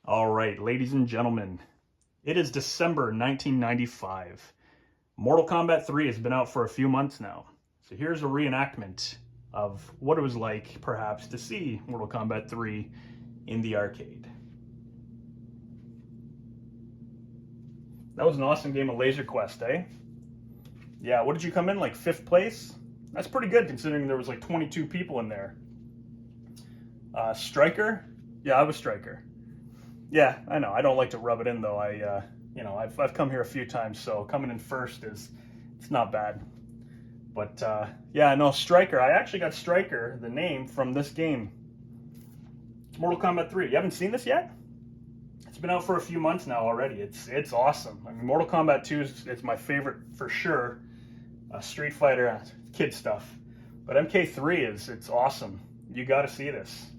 All right, ladies and gentlemen, it is December 1995. Mortal Kombat 3 has been out for a few months now. So here's a reenactment of what it was like, perhaps, to see Mortal Kombat 3 in the arcade. That was an awesome game of Laser Quest, eh? Yeah, what did you come in, like 5th place? That's pretty good considering there was like 22 people in there. Striker? Yeah, I was Striker. Yeah, I know. I don't like to rub it in though. I've come here a few times, so coming in first it's not bad. But yeah, no, Striker. I actually got Striker, the name, from this game. It's Mortal Kombat 3. You haven't seen this yet? It's been out for a few months now already. It's awesome. I mean, Mortal Kombat 2 is my favorite for sure. Street Fighter, kid stuff. But MK3 it's awesome. You got to see this.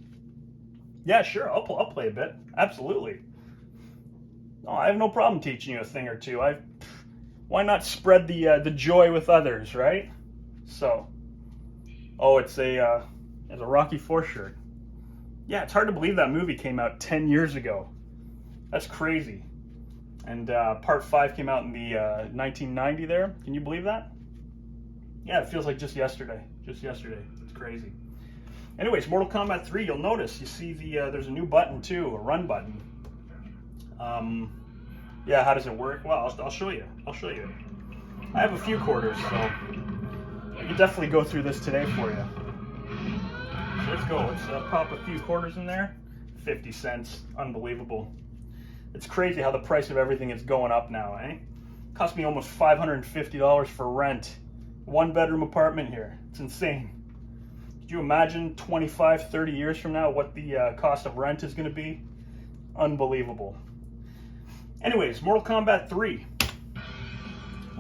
Yeah, sure. I'll play a bit. Absolutely. No, I have no problem teaching you a thing or two. Why not spread the joy with others, right? So, oh, it's a Rocky IV shirt. Yeah, it's hard to believe that movie came out 10 years ago. That's crazy. And part 5 came out in the 1990 there. Can you believe that? Yeah, it feels like just yesterday. Just yesterday. It's crazy. Anyways, Mortal Kombat 3, you'll notice, you see there's a new button too, a run button. Yeah, how does it work? Well, I'll show you. I'll show you. I have a few quarters, so I can definitely go through this today for you. So let's go. Let's pop a few quarters in there. 50 cents. Unbelievable. It's crazy how the price of everything is going up now, eh? It cost me almost $550 for rent. 1-bedroom apartment here. It's insane. Could you imagine 25, 30 years from now what the cost of rent is going to be? Unbelievable. Anyways, Mortal Kombat 3.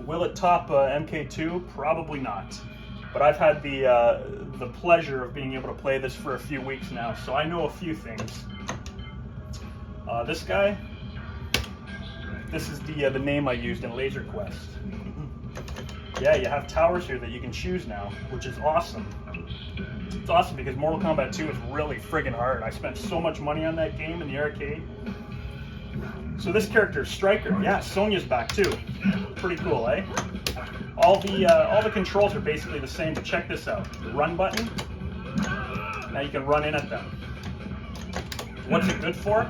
Will it top MK2? Probably not. But I've had the pleasure of being able to play this for a few weeks now, so I know a few things. This guy, this is the name I used in Laser Quest. Yeah, you have towers here that you can choose now, which is awesome. It's awesome because Mortal Kombat 2 is really friggin' hard. I spent so much money on that game in the arcade. So this character, Striker, yeah, Sonya's back too. Pretty cool, eh? All the controls are basically the same, but check this out. The run button, now you can run in at them. What's it good for?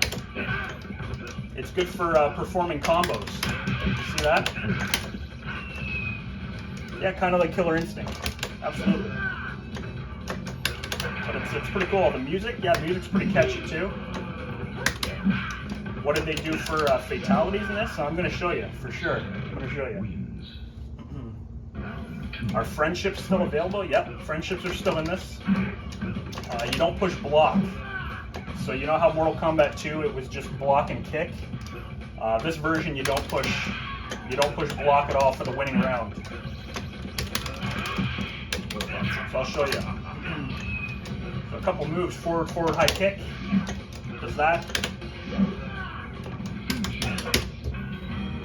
It's good for performing combos. See that? Yeah, kind of like Killer Instinct. Absolutely. But it's pretty cool. The music, yeah, the music's pretty catchy too. What did they do for fatalities in this? So I'm going to show you, for sure. I'm going to show you. Are friendships still available? Yep, friendships are still in this. You don't push block. So you know how Mortal Kombat 2, it was just block and kick? This version, you don't push block at all for the winning round. So I'll show you. So a couple moves, forward, high kick. Does that.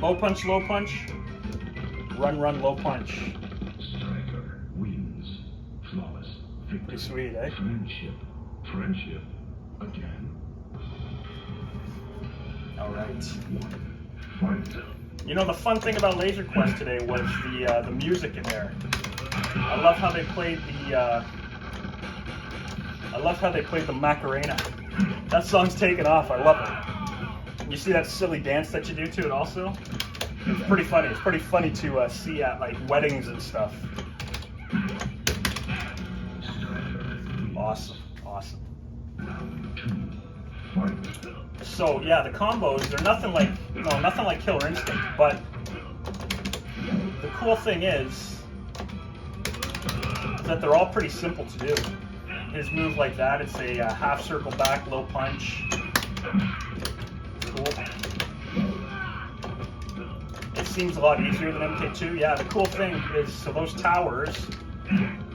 Low punch, run, low punch. Pretty sweet, eh? Friendship again. All right. You know, the fun thing about Laser Quest today was the music in there. I love how they played the Macarena. That song's taken off. I love it. You see that silly dance that you do to it also? It's pretty funny. It's pretty funny to see at like weddings and stuff. Awesome. So yeah, the combos, they're nothing like Killer Instinct, but the cool thing is that they're all pretty simple to do. His move like that, it's a half circle back, low punch. Cool. It seems a lot easier than MK2. Yeah, the cool thing is, so those towers,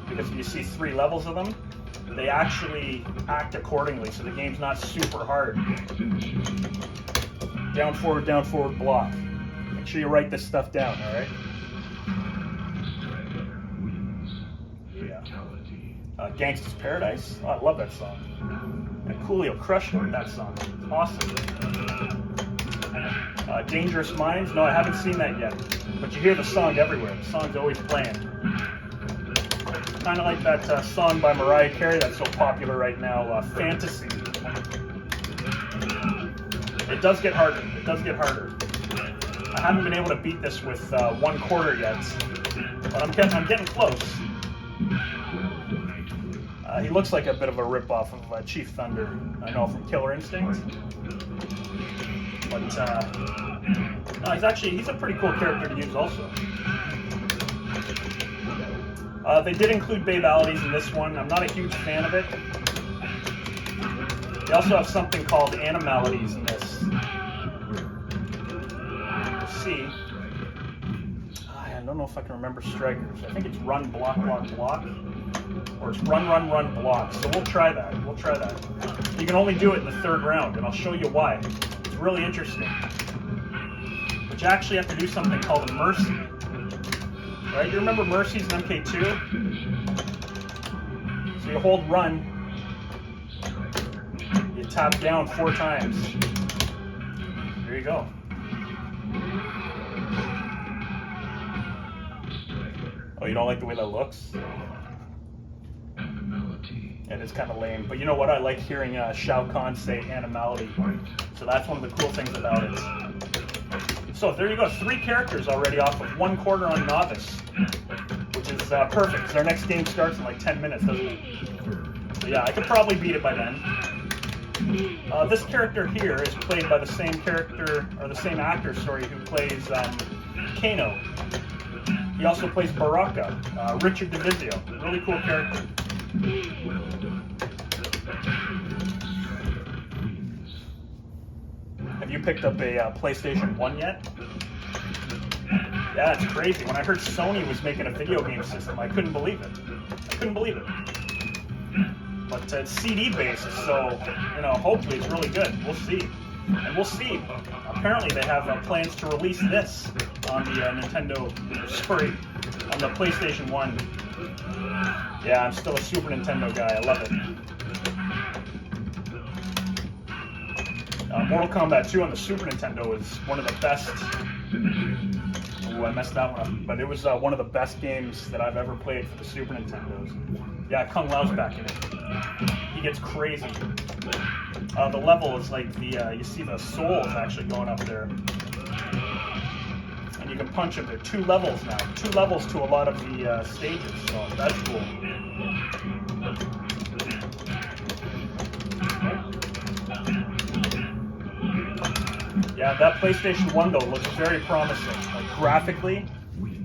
because you see 3 levels of them, they actually act accordingly, so the game's not super hard. Down, forward, block. Make sure you write this stuff down, alright? Yeah. Gangsta's Paradise. Oh, I love that song. And Coolio crushed it with that song. It's awesome. Dangerous Minds? No, I haven't seen that yet. But you hear the song everywhere. The song's always playing. Kind of like that song by Mariah Carey that's so popular right now, Fantasy. It does get harder. It does get harder. I haven't been able to beat this with 1 quarter yet, but I'm getting close. He looks like a bit of a ripoff of Chief Thunder, I know, from Killer Instinct. But no, he's a pretty cool character to use also. They did include Babalities in this one. I'm not a huge fan of it. They also have something called Animalities in this. Let's see. I don't know if I can remember strikers. I think it's run, block, block, block. Or it's run, run, run, block. So we'll try that. We'll try that. You can only do it in the 3rd round, and I'll show you why. It's really interesting. But you actually have to do something called a mercy. Right? You remember mercies in MK2? So you hold run. You tap down 4 times. There you go. Oh, you don't like the way that looks? And it's kind of lame. But you know what? I like hearing Shao Kahn say animality. So that's one of the cool things about it. So there you go. 3 characters already off of 1 quarter on Novice. Which is perfect, because our next game starts in like 10 minutes, doesn't it? So yeah, I could probably beat it by then. This character here is played by the same character, or the same actor, sorry, who plays Kano. He also plays Baraka, Richard DeVizio. Really cool character. Have you picked up a PlayStation 1 yet? Yeah, it's crazy. When I heard Sony was making a video game system, I couldn't believe it. I couldn't believe it. But it's CD-based, so, you know, hopefully it's really good. We'll see. And we'll see. Apparently they have plans to release this on the on the PlayStation 1. Yeah, I'm still a Super Nintendo guy. I love it. Mortal Kombat 2 on the Super Nintendo is one of the best. Ooh, I messed that one up. But it was one of the best games that I've ever played for the Super Nintendos. Yeah, Kung Lao's back in it. He gets crazy. The level is like you see the soul is actually going up there. And you can punch him. There are 2 levels now. 2 levels to a lot of the stages, so that's cool. Yeah, that PlayStation 1 though looks very promising. Like graphically,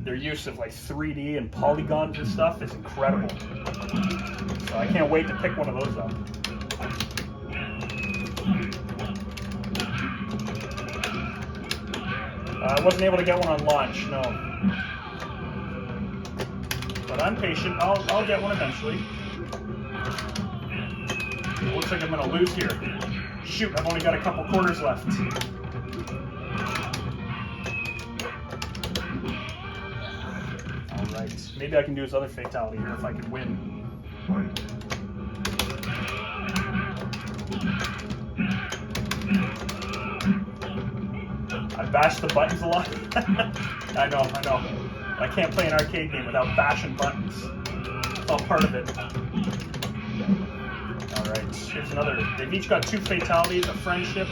their use of like 3D and polygons and stuff is incredible. So I can't wait to pick one of those up. I wasn't able to get one on launch, no. But I'm patient. I'll get one eventually. It looks like I'm gonna lose here. Shoot, I've only got a couple quarters left. Alright, maybe I can do his other fatality here if I can win. I bash the buttons a lot. I know. I can't play an arcade game without bashing buttons. It's all part of it. Alright, here's another. They've each got 2 fatalities, a friendship.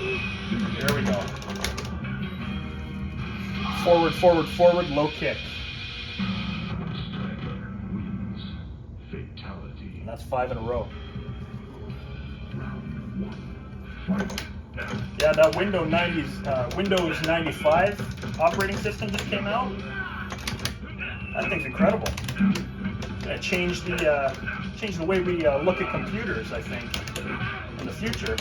There we go. Forward, forward, forward, low kick. And that's 5 in a row. Yeah, that Windows 95 operating system just came out. That thing's incredible. It changed the way we look at computers, I think, in the future.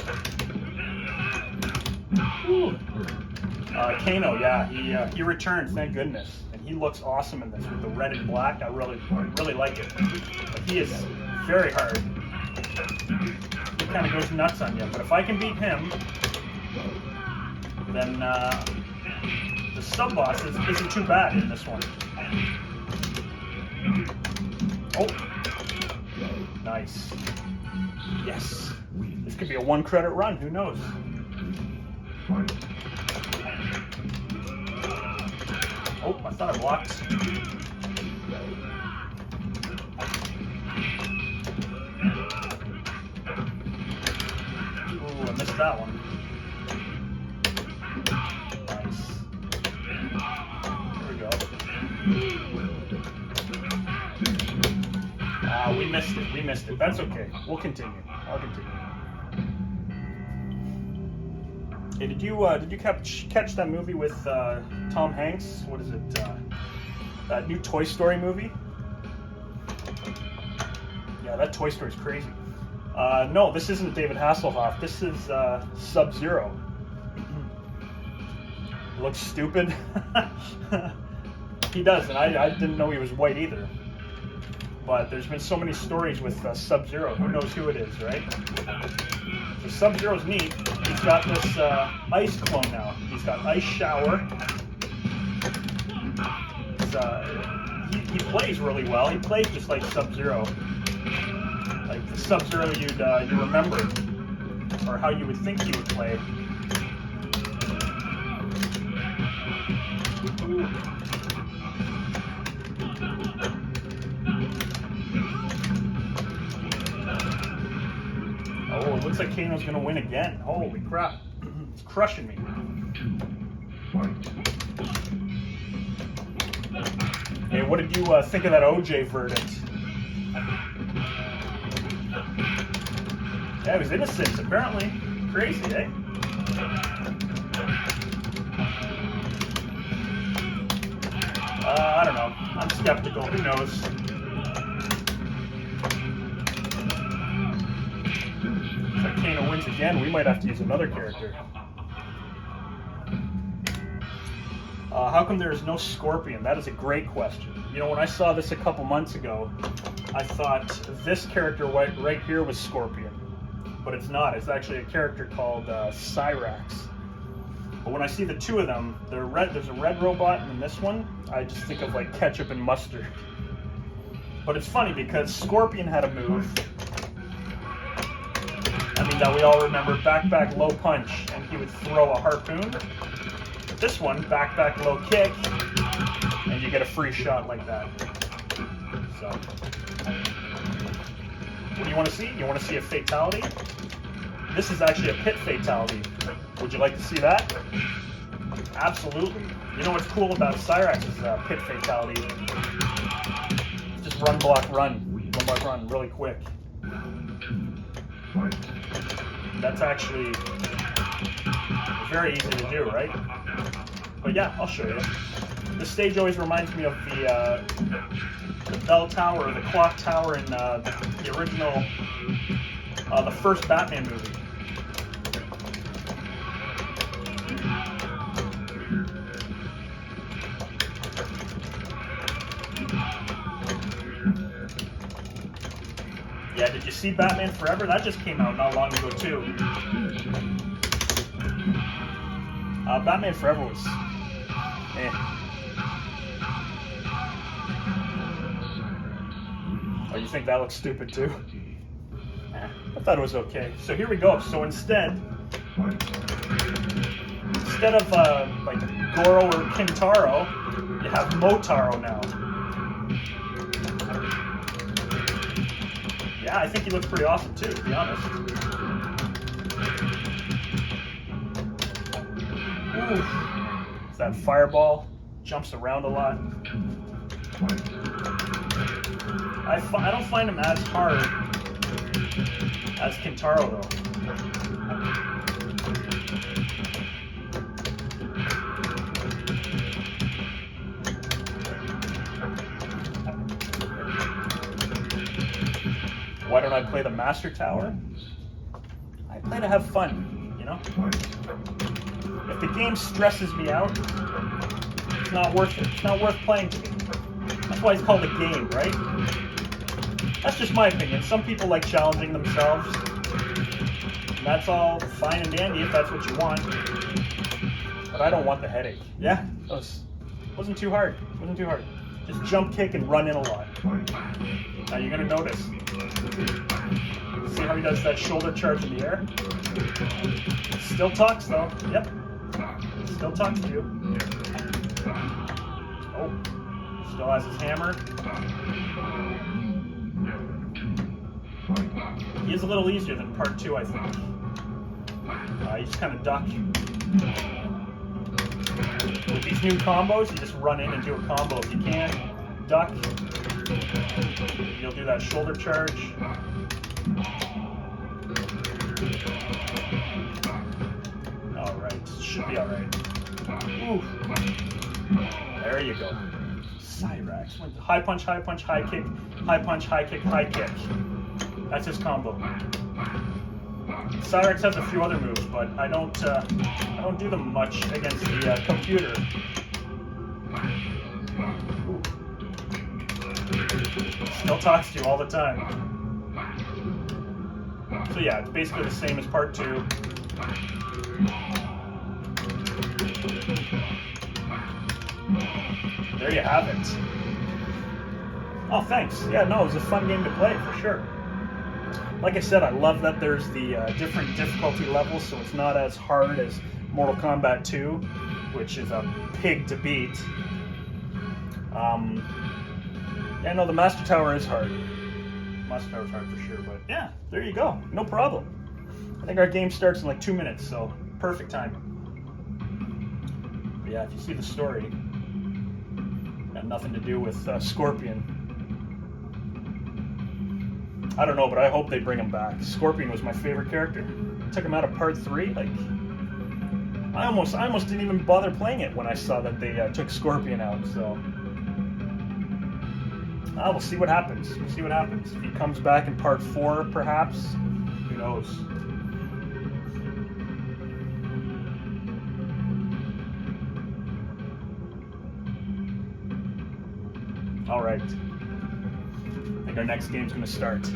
Kano, yeah, he returned, thank goodness, and he looks awesome in this with the red and black. I really like it. But he is very hard. He kind of goes nuts on you. But if I can beat him, then the sub boss isn't too bad in this one. Oh, nice. Yes. This could be a 1 credit run, who knows? Oh, I thought I blocked. Ooh, I missed that one. Nice. There we go. Ah, we missed it. We missed it. That's okay. We'll continue. I'll continue. Hey, did you catch that movie with Tom Hanks? What is it? That new Toy Story movie? Yeah, that Toy Story's crazy. No, this isn't David Hasselhoff. This is Sub-Zero. Looks stupid. He does, and I didn't know he was white either. But there's been so many stories with Sub-Zero. Who knows who it is, right? So Sub-Zero's neat. He's got this ice clone now. He's got Ice Shower. He plays really well. He plays just like Sub-Zero. Like the Sub-Zero you remember, or how you would think he would play. Ooh. Oh, it looks like Kano's gonna win again. Holy crap. It's crushing me. Hey, what did you think of that OJ verdict? Yeah, he was innocent, apparently. Crazy, eh? I don't know. I'm skeptical. Who knows? If Kano wins again, we might have to use another character. How come there is no Scorpion? That is a great question. You know, when I saw this a couple months ago, I thought this character right here was Scorpion. But it's not. It's actually a character called Cyrax. But when I see the two of them, there's a red robot and this one, I just think of like ketchup and mustard. But it's funny because Scorpion had a move, that we all remember, back, low punch, and he would throw a harpoon. This one, back, low kick, and you get a free shot like that. So, what do you want to see? You want to see a fatality? This is actually a pit fatality. Would you like to see that? Absolutely. You know what's cool about Cyrax's pit fatality? Just run, block, run really quick. That's actually very easy to do, right? But yeah, I'll show you. This stage always reminds me of the bell tower or the clock tower in the original, the first Batman movie. Yeah, did you see Batman Forever? That just came out not long ago too. Batman Forever was Oh, you think that looks stupid too? I thought it was okay. So here we go. So instead of like Goro or Kintaro, you have Motaro now. Yeah, I think he looks pretty awesome too, to be honest. Ooh. That fireball jumps around a lot. I don't find him as hard as Kintaro though. Why don't I play the Master Tower? I play to have fun, you know? If the game stresses me out, it's not worth it. It's not worth playing to me. That's why it's called a game, right? That's just my opinion. Some people like challenging themselves. And that's all fine and dandy if that's what you want. But I don't want the headache. Yeah, wasn't too hard. Wasn't too hard. Just jump kick and run in a lot. Now you're gonna notice See how he does that shoulder charge in the air? Still talks though. Yep. Still talks to you. Oh. Still has his hammer. He is a little easier than part 2, I think. You just kind of duck. With these new combos, you just run in and do a combo if you can. Duck. You'll do that shoulder charge. Alright, should be alright. Ooh. There you go. Cyrax. High punch, high punch, high kick, high punch, high kick, high kick. That's his combo. Cyrax has a few other moves, but I don't do them much against the computer. Ooh. Still talks to you all the time. So yeah, it's basically the same as part 2. There you have it. Oh, thanks. Yeah, no, it was a fun game to play for sure. Like I said, I love that there's the different difficulty levels, so it's not as hard as Mortal Kombat 2, which is a pig to beat. Yeah, no, the Master Tower is hard. Master Tower's hard for sure, but yeah, there you go. No problem. I think our game starts in like 2 minutes, so perfect time. But yeah, if you see the story, got nothing to do with Scorpion. I don't know, but I hope they bring him back. Scorpion was my favorite character. Took him out of part 3. Like, I almost didn't even bother playing it when I saw that they took Scorpion out. So, we'll see what happens. We'll see what happens. If he comes back in part 4, perhaps. Who knows? All right. I think our next game's going to start.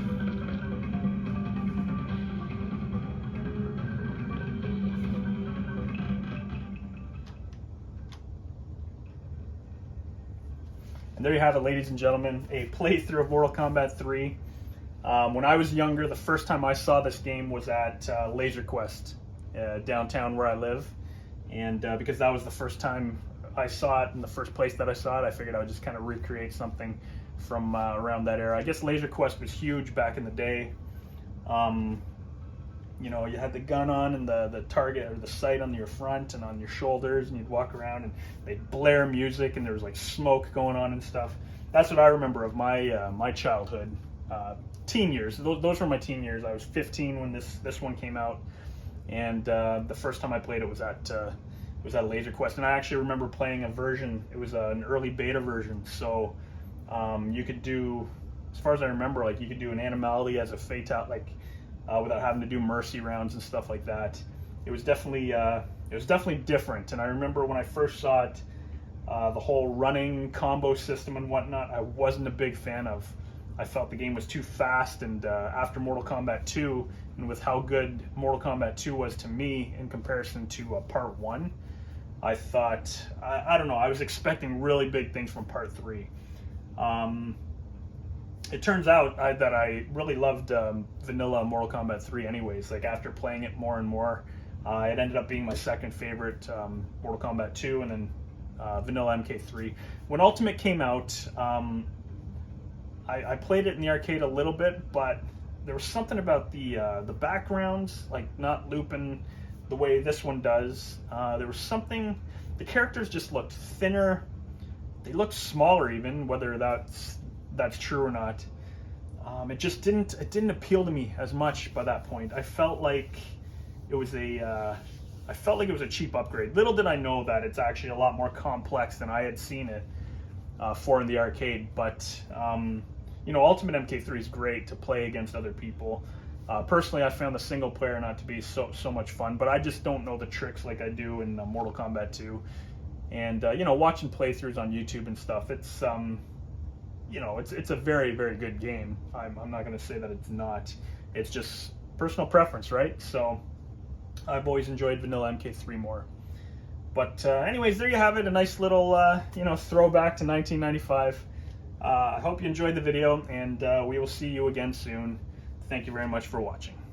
And there you have it, ladies and gentlemen, a playthrough of Mortal Kombat 3. When I was younger, the first time I saw this game was at Laser Quest, downtown where I live. And because that was the first time I saw it, in the first place that I saw it, I figured I would just kind of recreate something from around that era. I guess Laser Quest was huge back in the day. You know, you had the gun on and the target or the sight on your front and on your shoulders, and you'd walk around and they'd blare music and there was like smoke going on and stuff. That's what I remember of my my childhood, teen years. Those were my teen years. I was 15 when this one came out, and the first time I played it was at Laser Quest, and I actually remember playing a version. It was an early beta version, so you could do, as far as I remember, like you could do an animality as a fatal, like without having to do mercy rounds and stuff like that. It was definitely different. And I remember when I first saw it, the whole running combo system and whatnot, I wasn't a big fan of. I felt the game was too fast, and after Mortal Kombat 2, and with how good Mortal Kombat 2 was to me in comparison to Part 1, I thought, I don't know, I was expecting really big things from Part 3. It turns out that I really loved vanilla Mortal Kombat 3 anyways. Like, after playing it more and more, it ended up being my second favorite, Mortal Kombat 2, and then vanilla MK3. When Ultimate came out, I played it in the arcade a little bit, but there was something about the backgrounds, like not looping the way this one does. There was something, the characters just looked thinner. They looked smaller even, whether that's true or not. It just didn't appeal to me as much by that point. I felt like it was a cheap upgrade. Little did I know that it's actually a lot more complex than I had seen it for in the arcade. But you know, Ultimate MK3 is great to play against other people. Personally, I found the single player not to be so much fun, but I just don't know the tricks like I do in Mortal Kombat 2. And you know, watching playthroughs on YouTube and stuff, it's you know, it's a very, very good game. I'm not going to say that it's not. It's just personal preference, right? So I've always enjoyed vanilla MK3 more. But anyways, there you have it. A nice little you know, throwback to 1995. I hope you enjoyed the video, and we will see you again soon. Thank you very much for watching.